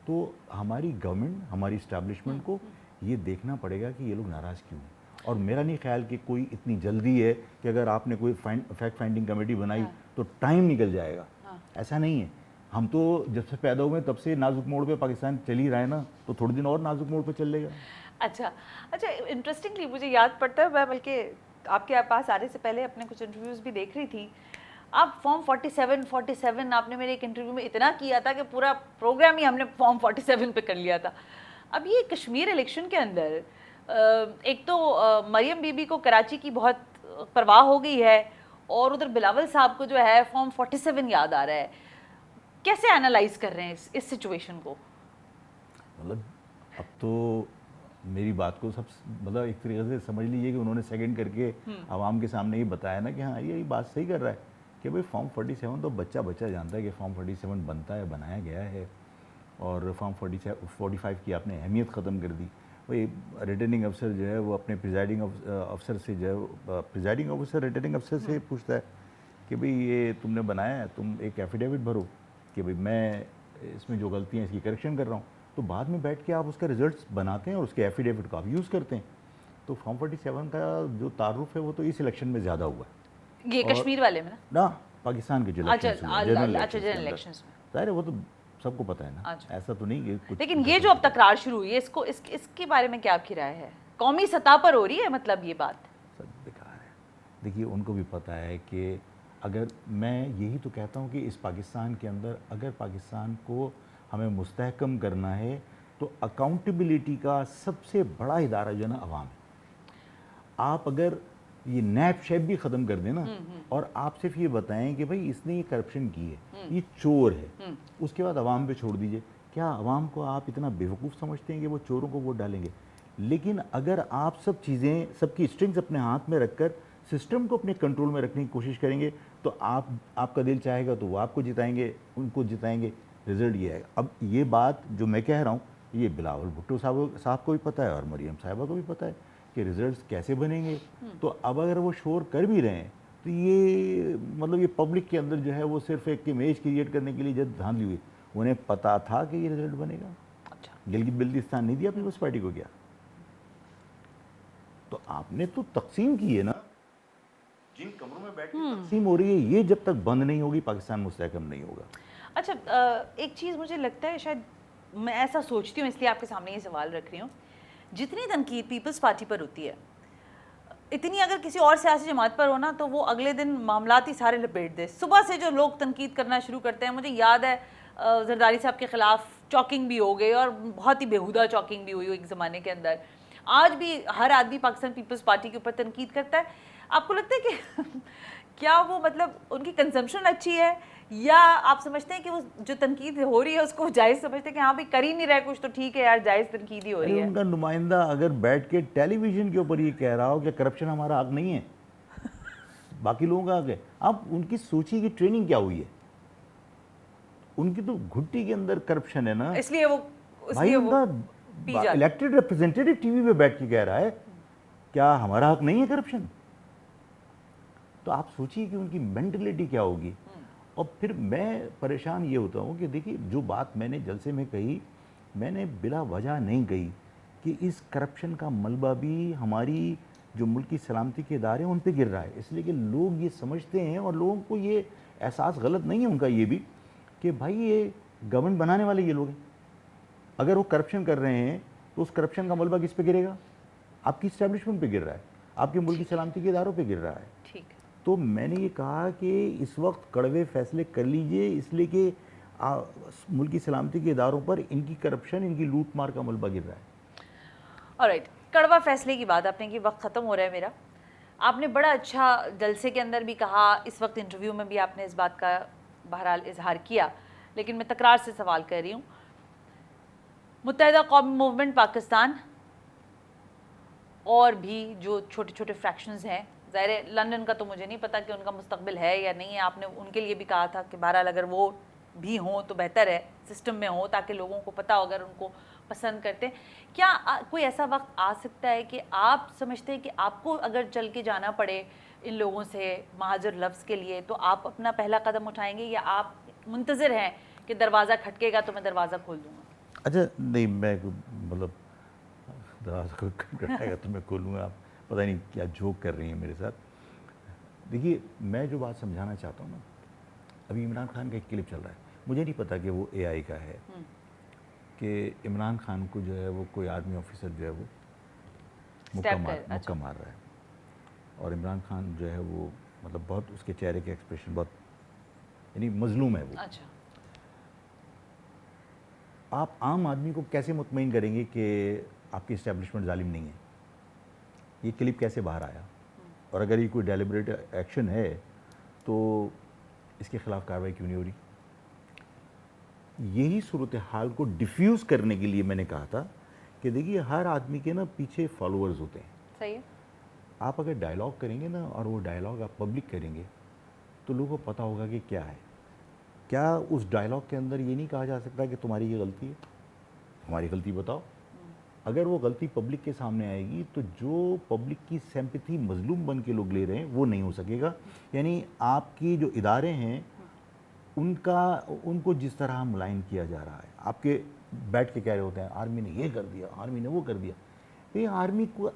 تو ہماری گورنمنٹ, ہماری اسٹیبلشمنٹ کو یہ دیکھنا پڑے گا کہ یہ لوگ ناراض کیوں ہیں. اور میرا نہیں خیال کہ کوئی اتنی جلدی ہے کہ اگر آپ نے کوئی فیکٹ فائنڈنگ کمیٹی بنائی تو ٹائم نکل جائے گا, ایسا نہیں ہے. ہم تو جب سے پیدا ہوئے تب سے نازک موڑ پہ پاکستان چل ہی رہا ہے نا, تو تھوڑے دن اور نازک موڑ پہ چل لے گا. اچھا, انٹرسٹنگلی مجھے یاد پڑتا ہے, میں بلکہ آپ کے پاس آنے سے پہلے اپنے کچھ انٹرویوز بھی دیکھ رہی تھی, آپ فارم 47 آپ نے میرے ایک انٹرویو میں اتنا کیا تھا کہ پورا پروگرام ہی ہم نے فارم 47 پہ کر لیا تھا. اب یہ کشمیر الیکشن کے اندر ایک تو مریم بی بی کو کراچی کی بہت پرواہ ہو گئی ہے, اور ادھر بلاول صاحب کو جو ہے فارم 47 یاد آ رہا ہے. کیسے انالائز کر رہے ہیں اس سچویشن کو؟ مطلب اب تو میری بات کو سب مطلب ایک طریقے سے سمجھ لیجیے کہ انہوں نے سیکنڈ کر کے عوام کے سامنے یہ بتایا نا کہ ہاں یہ بات صحیح کر رہا ہے کہ بھئی فارم 47 تو بچہ جانتا ہے کہ فارم 47 بنتا ہے, بنایا گیا ہے, اور فارم 45 کی آپ نے اہمیت ختم کر دی. وہی ریٹرننگ افسر جو ہے وہ اپنے پریزائڈنگ افسر سے جو ہے پریزائڈنگ افسر ریٹرننگ افسر سے پوچھتا ہے کہ بھئی یہ تم نے بنایا ہے, تم ایک ایفیڈیوٹ بھرو کہ بھئی میں اس میں جو غلطیاں اس کی کریکشن کر رہا ہوں. تو بعد میں بیٹھ کے آپ اس کا ریزلٹس بناتے ہیں اور اس کے ایفیڈیوٹ کو آپ یوز کرتے ہیں. تو فارم 47 کا جو تعارف ہے وہ تو اس الیکشن میں زیادہ ہوا ہے. یہ کشمیر والے میں نا پاکستان کے جو جنرل الیکشنز میں ظاہر ہے وہ تو سب کو پتہ ہے نا, ایسا تو نہیں کہ کچھ. لیکن یہ جو اب تکرار شروع ہوئی ہے اس کے بارے میں کیا آپ کی رائے ہے؟ قومی سطح پر ہو رہی ہے مطلب یہ بات؟ سب بیکار ہے. دیکھیے ان کو بھی پتہ ہے کہ اگر میں یہی تو کہتا ہوں کہ اس پاکستان کے اندر اگر پاکستان کو ہمیں مستحکم کرنا ہے تو اکاؤنٹیبلٹی کا سب سے بڑا ادارہ جو ہے نا عوام ہے. آپ اگر یہ نیب شیب بھی ختم کر دیں نا اور آپ صرف یہ بتائیں کہ بھئی اس نے یہ کرپشن کی ہے, یہ چور ہے, اس کے بعد عوام پہ چھوڑ دیجئے. کیا عوام کو آپ اتنا بیوقوف سمجھتے ہیں کہ وہ چوروں کو ووٹ ڈالیں گے؟ لیکن اگر آپ سب چیزیں سب کی اسٹرنگز اپنے ہاتھ میں رکھ کر سسٹم کو اپنے کنٹرول میں رکھنے کی کوشش کریں گے تو آپ کا دل چاہے گا تو وہ آپ کو جتائیں گے, ان کو جتائیں گے, رزلٹ یہ ہے. اب یہ بات جو میں کہہ رہا ہوں یہ بلاول بھٹو صاحب کو بھی پتہ ہے اور مریم صاحبہ کو بھی پتہ ہے کہ ریزلٹس کیسے بنیں گے. تو اب اگر وہ شور کر بھی رہے ہیں تو یہ مطلب یہ پبلک کے اندر جو ہے وہ صرف ایک امیج کریٹ کرنے کے لیے جب دھاندلی ہوئی. انہیں پتہ تھا کہ یہ رزلٹ بنے گا. گلگت بلتستان نہیں دیا پیپلز پارٹی کو, کیا تو آپ نے تو تقسیم کی ہے نا, جن کمروں میں بیٹھ کے تقسیم ہو رہی ہے, یہ جب تک بند نہیں ہوگی پاکستان مستحکم نہیں ہوگا. اچھا, ایک چیز مجھے لگتا ہے, شاید میں ایسا سوچتی ہوں اس لیے آپ کے سامنے یہ سوال رکھ رہی ہوں, جتنی تنقید پیپلز پارٹی پر ہوتی ہے اتنی اگر کسی اور سیاسی جماعت پر ہونا تو وہ اگلے دن معاملات ہی سارے لپیٹ دے. صبح سے جو لوگ تنقید کرنا شروع کرتے ہیں, مجھے یاد ہے زرداری صاحب کے خلاف چاکنگ بھی ہو گئی اور بہت ہی بیہودہ چاکنگ بھی ہوئی ایک زمانے کے اندر. آج بھی ہر آدمی پاکستان پیپلز پارٹی کے اوپر تنقید کرتا ہے. آپ کو لگتا ہے کہ کیا وہ مطلب ان کی کنزمپشن اچھی ہے, یا آپ سمجھتے ہیں کہ وہ جو تنقید ہو رہی ہے اس کو جائز سمجھتے ہیں کہ ہاں بھی کر ہی نہیں رہے کچھ تو ٹھیک ہے یار, جائز تنقید ہی ہو رہی ہے؟ ان کا نمائندہ اگر بیٹھ کے ٹیلی ویژن کے اوپر یہ کہہ رہا ہو کہ کرپشن ہمارا حق نہیں ہے, باقی لوگوں کا حق ہے, اب ان کی سوچی کی ٹریننگ کیا ہوئی ہے؟ ان کی تو گھٹی کے اندر کرپشن ہے نا, اس لیے وہ بھائی ان کا الیکٹڈ ریپرزینٹیٹو ٹی وی پہ بیٹھ کے کہہ رہا ہے کیا ہمارا حق نہیں ہے کرپشن. تو آپ سوچیے کہ ان کی مینٹلٹی کیا ہوگی. اور پھر میں پریشان یہ ہوتا ہوں کہ دیکھیے جو بات میں نے جلسے میں کہی, میں نے بلا وجہ نہیں کہی کہ اس کرپشن کا ملبہ بھی ہماری جو ملک کی سلامتی کے ادارے ہیں ان پہ گر رہا ہے. اس لیے کہ لوگ یہ سمجھتے ہیں اور لوگوں کو یہ احساس غلط نہیں ہے ان کا یہ بھی کہ بھائی یہ گورنمنٹ بنانے والے یہ لوگ ہیں. اگر وہ کرپشن کر رہے ہیں تو اس کرپشن کا ملبہ کس پہ گرے گا؟ آپ کی اسٹیبلشمنٹ پہ گر رہا ہے, آپ کے ملک کی سلامتی کے اداروں پہ گر رہا ہے. ٹھیک. تو میں نے یہ کہا کہ اس وقت کڑوے فیصلے کر لیجئے، اس لیے کہ ملک کی سلامتی کے اداروں پر ان کی کرپشن، ان کی لوٹ مار کا ملبہ گر رہا ہے۔ آلرائٹ، کڑوا فیصلے کی بات آپ نے کی، وقت ختم ہو رہا ہے میرا۔ آپ نے بڑا اچھا جلسے کے اندر بھی کہا، اس وقت انٹرویو میں بھی آپ نے اس بات کا بہرحال اظہار کیا، لیکن میں تکرار سے سوال کر رہی ہوں۔ متحدہ قوم موومنٹ پاکستان اور بھی جو چھوٹے چھوٹے فریکشنز ہیں، ظاہر ہے لندن کا تو مجھے نہیں پتا کہ ان کا مستقبل ہے یا نہیں ہے، آپ نے ان کے لیے بھی کہا تھا کہ بہرحال اگر وہ بھی ہوں تو بہتر ہے، سسٹم میں ہوں تاکہ لوگوں کو پتہ ہو اگر ان کو پسند کرتے ہیں۔ کیا کوئی ایسا وقت آ سکتا ہے کہ آپ سمجھتے ہیں کہ آپ کو اگر چل کے جانا پڑے ان لوگوں سے مہاجر لفظ کے لیے تو آپ اپنا پہلا قدم اٹھائیں گے، یا آپ منتظر ہیں کہ دروازہ کھٹکے گا تو میں دروازہ کھول دوں گا؟ اچھا نہیں، میں مطلب دروازہ کو کھٹکھٹائے گا تو میں کھولوں گا، آپ پتہ نہیں کیا جوک کر رہی ہیں میرے ساتھ۔ دیکھیے میں جو بات سمجھانا چاہتا ہوں نا، ابھی عمران خان کا ایک کلپ چل رہا ہے، مجھے نہیں پتا کہ وہ اے آئی کا ہے، کہ عمران خان کو جو ہے وہ کوئی آرمی آفیسر جو ہے وہ مکہ مار رہا ہے، اور عمران خان جو ہے وہ مطلب بہت اس کے چہرے کے ایکسپریشن بہت یعنی مظلوم ہے وہ۔ اچھا، آپ عام آدمی کو کیسے مطمئن کریں گے کہ آپ کی اسٹیبلشمنٹ ظالم نہیں ہے؟ یہ کلپ کیسے باہر آیا؟ اور اگر یہ کوئی ڈیلیبریٹ ایکشن ہے تو اس کے خلاف کارروائی کیوں نہیں ہو رہی؟ یہی صورتحال کو ڈیفیوز کرنے کے لیے میں نے کہا تھا کہ دیکھیے ہر آدمی کے نا پیچھے فالوورز ہوتے ہیں۔ صحیح ہے۔ آپ اگر ڈائلاگ کریں گے نا اور وہ ڈائلاگ آپ پبلک کریں گے تو لوگوں کو پتہ ہوگا کہ کیا ہے۔ کیا اس ڈائلاگ کے اندر یہ نہیں کہا جا سکتا کہ تمہاری یہ غلطی ہے، ہماری غلطی بتاؤ؟ اگر وہ غلطی پبلک کے سامنے آئے گی تو جو پبلک کی سمپتھی مظلوم بن کے لوگ لے رہے ہیں وہ نہیں ہو سکے گا۔ یعنی آپ کی جو ادارے ہیں ان کو جس طرح ملائن کیا جا رہا ہے، آپ کے بیٹھ کے کہہ رہے ہوتے ہیں آرمی نے یہ کر دیا، آرمی نے وہ کر دیا۔ یہ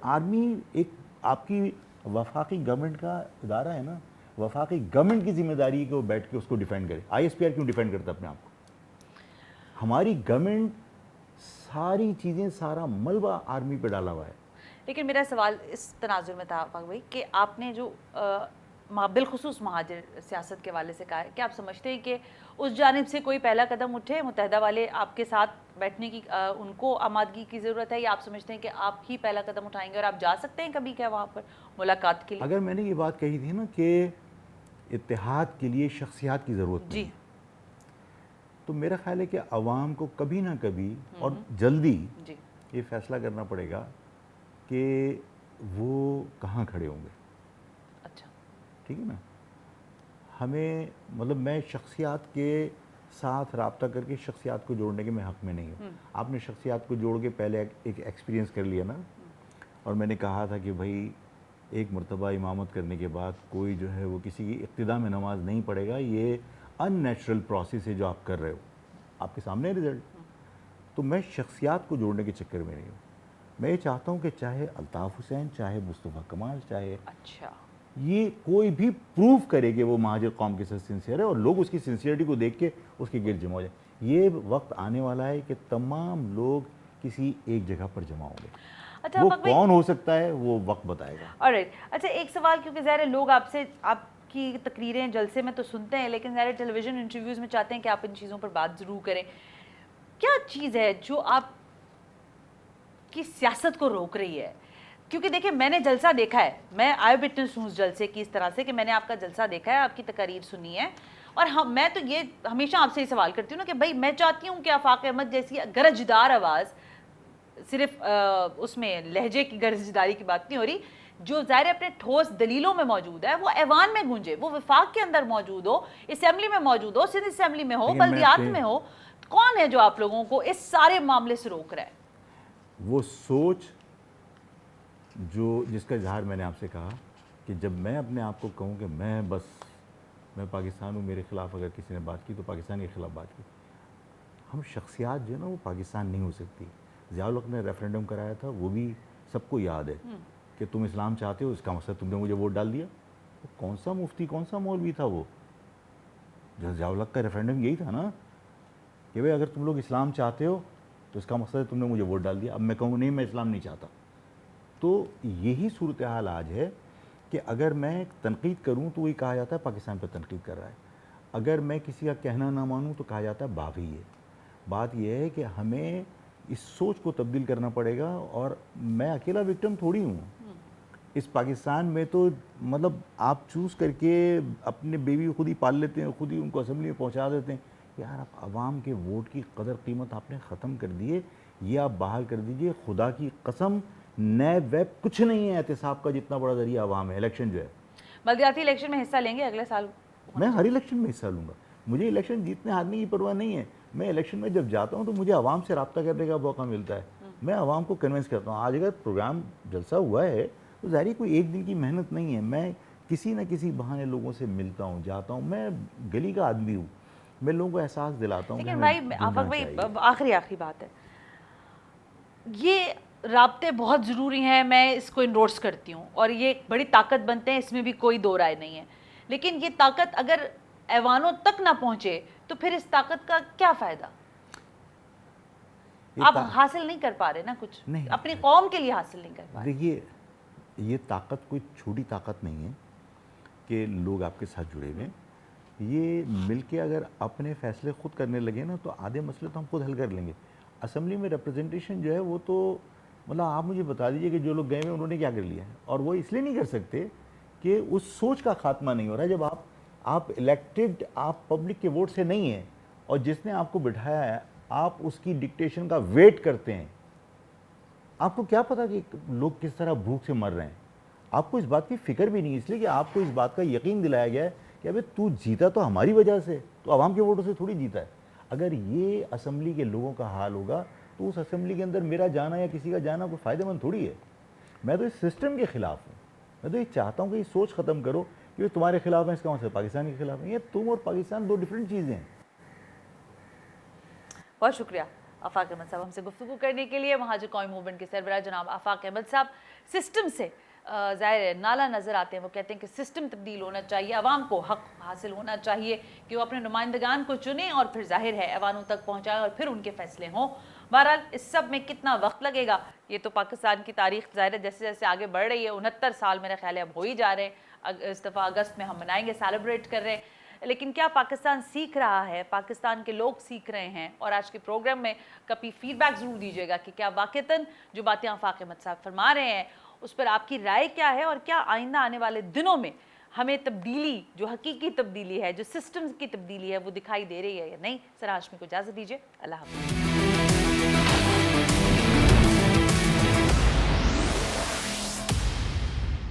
آرمی ایک آپ کی وفاقی گورنمنٹ کا ادارہ ہے نا، وفاقی گورنمنٹ کی ذمہ داری ہے کہ وہ بیٹھ کے اس کو ڈیفینڈ کرے۔ آئی ایس پی آر کیوں ڈیفینڈ کرتا ہے اپنے آپ کو؟ ہماری گورنمنٹ ساری چیزیں، سارا ملبہ آرمی پہ ڈالا ہوا ہے۔ لیکن میرا سوال اس تناظر میں تھا پاک بھائی کہ آپ نے جو بالخصوص مہاجر سیاست کے والے سے کہا ہے، کیا آپ سمجھتے ہیں کہ اس جانب سے کوئی پہلا قدم اٹھے؟ متحدہ والے آپ کے ساتھ بیٹھنے کی ان کو آمادگی کی ضرورت ہے، یا آپ سمجھتے ہیں کہ آپ ہی پہلا قدم اٹھائیں گے اور آپ جا سکتے ہیں کبھی کیا وہاں پر ملاقات کے لیے؟ اگر میں نے یہ بات کہی تھی نا کہ اتحاد کے لیے شخصیات کی ضرورت نہیں، تو میرا خیال ہے کہ عوام کو کبھی نہ کبھی اور جلدی یہ فیصلہ کرنا پڑے گا کہ وہ کہاں کھڑے ہوں گے۔ اچھا، ٹھیک ہے نا؟ ہمیں مطلب میں شخصیات کے ساتھ رابطہ کر کے شخصیات کو جوڑنے کے میں حق میں نہیں ہوں۔ آپ نے شخصیات کو جوڑ کے پہلے ایک ایکسپیرینس کر لیا نا، اور میں نے کہا تھا کہ بھائی ایک مرتبہ امامت کرنے کے بعد کوئی جو ہے وہ کسی کی ابتدا میں نماز نہیں پڑھے گا، یہ ان نیچرل پروسیس ہے جو آپ کر رہے ہو، آپ کے سامنے رزلٹ۔ تو میں شخصیات کو جوڑنے کے چکر میں نہیں ہوں۔ میں یہ چاہتا ہوں کہ چاہے الطاف حسین، چاہے مصطفیٰ کمال، چاہے یہ کوئی بھی پروف کرے کہ وہ مہاجر قوم کے ساتھ سنسیئر ہے، اور لوگ اس کی سنسیئرٹی کو دیکھ کے اس کے گرد جمع ہو جائیں۔ یہ وقت آنے والا ہے کہ تمام لوگ کسی ایک جگہ پر جمع ہوں گے۔ وہ کون ہو سکتا ہے وہ وقت بتائے گا۔ آلرائٹ، اچھا ایک سوال، کیونکہ ظاہر ہے لوگ آپ سے آپ کی تقریریں جلسے میں تو سنتے ہیں، لیکن ظاہر ٹیلی ویژن انٹرویوز میں چاہتے ہیں کہ آپ ان چیزوں پر بات ضرور کریں۔ کیا چیز ہے جو آپ کی سیاست کو روک رہی ہے؟ کیونکہ دیکھیں میں نے جلسہ دیکھا ہے، میں آئی وٹنس ہوں اس جلسے کی، اس طرح سے کہ میں نے آپ کا جلسہ دیکھا ہے، آپ کی تقاریر سنی ہے، اور میں تو یہ ہمیشہ آپ سے یہ سوال کرتی ہوں نا کہ بھائی میں چاہتی ہوں کہ آفاق احمد جیسی گرجدار آواز، صرف اس میں لہجے کی گرجداری کی بات نہیں ہو رہی، جو ظاہر اپنے ٹھوس دلیلوں میں موجود ہے، وہ ایوان میں گونجے، وہ وفاق کے اندر موجود ہو، اسمبلی میں موجود ہو، سندھ اسمبلی میں ہو، بلدیات میں ہو۔ کون ہے جو آپ لوگوں کو اس سارے معاملے سے روک رہا ہے؟ وہ سوچ جس کا اظہار میں نے آپ سے کہا کہ جب میں اپنے آپ کو کہوں کہ میں پاکستان ہوں، میرے خلاف اگر کسی نے بات کی تو پاکستان کے خلاف بات کی۔ ہم شخصیات جو ہے نا وہ پاکستان نہیں ہو سکتی۔ ضیاء الحق نے ریفرینڈم کرایا تھا، وہ بھی سب کو یاد ہے کہ تم اسلام چاہتے ہو، اس کا مقصد تم نے مجھے ووٹ ڈال دیا۔ کون سا مفتی، کون سا مولوی تھا وہ؟ جو ضیاء الحق کا ریفرینڈم یہی تھا نا کہ بھئی اگر تم لوگ اسلام چاہتے ہو تو اس کا مقصد ہے تم نے مجھے ووٹ ڈال دیا۔ اب میں کہوں نہیں میں اسلام نہیں چاہتا، تو یہی صورتحال آج ہے کہ اگر میں تنقید کروں تو وہی کہا جاتا ہے پاکستان پہ تنقید کر رہا ہے، اگر میں کسی کا کہنا نہ مانوں تو کہا جاتا ہے باغی ہے۔ بات یہ ہے کہ ہمیں اس سوچ کو تبدیل کرنا پڑے گا، اور میں اکیلا وکٹم تھوڑی ہوں اس پاکستان میں، تو مطلب آپ چوز کر کے اپنے بیوی خود ہی پال لیتے ہیں، خود ہی ان کو اسمبلی میں پہنچا دیتے ہیں۔ یار آپ عوام کے ووٹ کی قدر قیمت آپ نے ختم کر دیے، یہ آپ بحال کر دیجئے۔ خدا کی قسم نیب ویب کچھ نہیں ہے احتساب کا جتنا بڑا ذریعہ عوام ہے۔ الیکشن جو ہے، بلدیاتی الیکشن میں حصہ لیں گے اگلے سال؟ میں ہر الیکشن میں حصہ لوں گا، مجھے الیکشن جیتنے ہارنے کی پرواہ نہیں ہے۔ میں الیکشن میں جب جاتا ہوں تو مجھے عوام سے رابطہ کرنے کا موقع ملتا ہے، میں عوام کو کنونس کرتا ہوں۔ آج اگر پروگرام جلسہ ہوا ہے تو ظاہر کوئی ایک دن کی محنت نہیں ہے، میں کسی نہ کسی بہانے لوگوں سے ملتا ہوں، جاتا ہوں، میں گلی کا آدمی ہوں، میں لوگوں کو احساس دلاتا ہوں کہ لیکن ہمیں بھائی جڑنا آفاق بھائی چاہیے۔ آخری بات ہے، یہ رابطے بہت ضروری ہیں، میں اس کو انڈورس کرتی ہوں، اور یہ ایک بڑی طاقت بنتے ہیں، اس میں بھی کوئی دو رائے نہیں ہے، لیکن یہ طاقت اگر ایوانوں تک نہ پہنچے تو پھر اس طاقت کا کیا فائدہ؟ آپ حاصل نہیں کر پا رہے نا کچھ، اپنی قوم کے لیے حاصل نہیں کر پا رہے۔ دیکھیے، یہ طاقت کوئی چھوٹی طاقت نہیں ہے کہ لوگ آپ کے ساتھ جڑے ہوئے ہیں، یہ مل کے اگر اپنے فیصلے خود کرنے لگے نا تو آدھے مسئلے تو ہم خود حل کر لیں گے۔ اسمبلی میں ریپرزنٹیشن جو ہے وہ تو مطلب آپ مجھے بتا دیجئے کہ جو لوگ گئے ہوئے انہوں نے کیا کر لیا ہے، اور وہ اس لیے نہیں کر سکتے کہ اس سوچ کا خاتمہ نہیں ہو رہا ہے۔ جب آپ الیکٹڈ، آپ پبلک کے ووٹ سے نہیں ہیں، اور جس نے آپ کو بٹھایا ہے آپ اس کی ڈکٹیشن کا ویٹ کرتے ہیں، آپ کو کیا پتا کہ لوگ کس طرح بھوک سے مر رہے ہیں؟ آپ کو اس بات کی فکر بھی نہیں، اس لیے کہ آپ کو اس بات کا یقین دلایا گیا ہے کہ ابھی تو جیتا تو ہماری وجہ سے، تو عوام کے ووٹوں سے تھوڑی جیتا ہے۔ اگر یہ اسمبلی کے لوگوں کا حال ہوگا تو اس اسمبلی کے اندر میرا جانا یا کسی کا جانا کوئی فائدہ مند تھوڑی ہے۔ میں تو اس سسٹم کے خلاف ہوں، میں تو یہ چاہتا ہوں کہ یہ سوچ ختم کرو کہ تمہارے خلاف ہیں، اس کا مطلب پاکستان کے خلاف ہیں۔ یہ تم اور پاکستان دو ڈیفرنٹ چیزیں ہیں۔ بہت شکریہ آفاق احمد صاحب ہم سے گفتگو کرنے کے لیے۔ مہاجر قومی موومنٹ کے سربراہ جناب آفاق احمد صاحب سسٹم سے ظاہر ہے نالا نظر آتے ہیں، وہ کہتے ہیں کہ سسٹم تبدیل ہونا چاہیے، عوام کو حق حاصل ہونا چاہیے کہ وہ اپنے نمائندگان کو چنیں اور پھر ظاہر ہے ایوانوں تک پہنچائیں اور پھر ان کے فیصلے ہوں۔ بہرحال اس سب میں کتنا وقت لگے گا یہ تو پاکستان کی تاریخ ظاہر ہے جیسے جیسے آگے بڑھ رہی ہے، 69 سال میرا خیال ہے اب ہو ہی جا رہے ہیں، اس دفعہ اگست میں ہم منائیں گے، سیلیبریٹ کر رہے ہیں۔ لیکن کیا پاکستان سیکھ رہا ہے، پاکستان کے لوگ سیکھ رہے ہیں؟ اور آج کے پروگرام میں کبھی فیڈ بیک ضرور دیجیے گا کہ کیا واقعتاً جو باتیں آفاق احمد صاحب فرما رہے ہیں اس پر آپ کی رائے کیا ہے، اور کیا آئندہ آنے والے دنوں میں ہمیں تبدیلی، جو حقیقی تبدیلی ہے، جو سسٹم کی تبدیلی ہے، وہ دکھائی دے رہی ہے یا نہیں؟ سرا ہاشمی کو اجازت دیجیے، اللہ حافظ۔